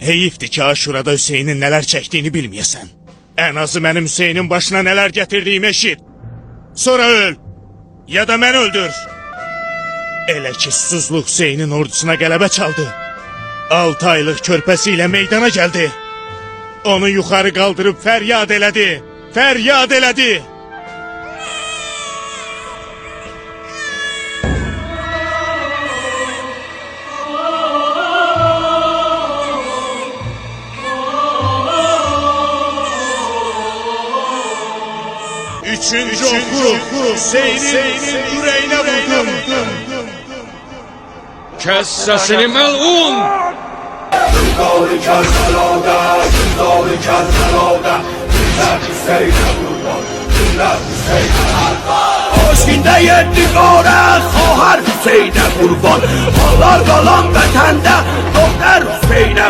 Heyifdir ki Aşurada Hüseynin neler çektiğini bilmeyesen. En azı benim Hüseyin'in başına neler getirdiğimi eşit. Sonra öl. Ya da ben öldür. Elə ki susuzluq Hüseynin ordusuna qələbə çaldı. 6 aylıq körpəsiyle meydana geldi. Onu yukarı kaldırıp feryat elədi. Feryat elədi. Üçüncü oku Hüseyin'in yüreğine vurdum. Kes sesini melun! Dağlı Kerbela'da, dağlı Kerbela'da, dinler Hüseyin'e kurban, dinler Hüseyin'e kurban. Aşkinde yetti kare, Xahar Hüseyin'e kurban. Mallar kalan vətəndə, doktor Hüseyin'e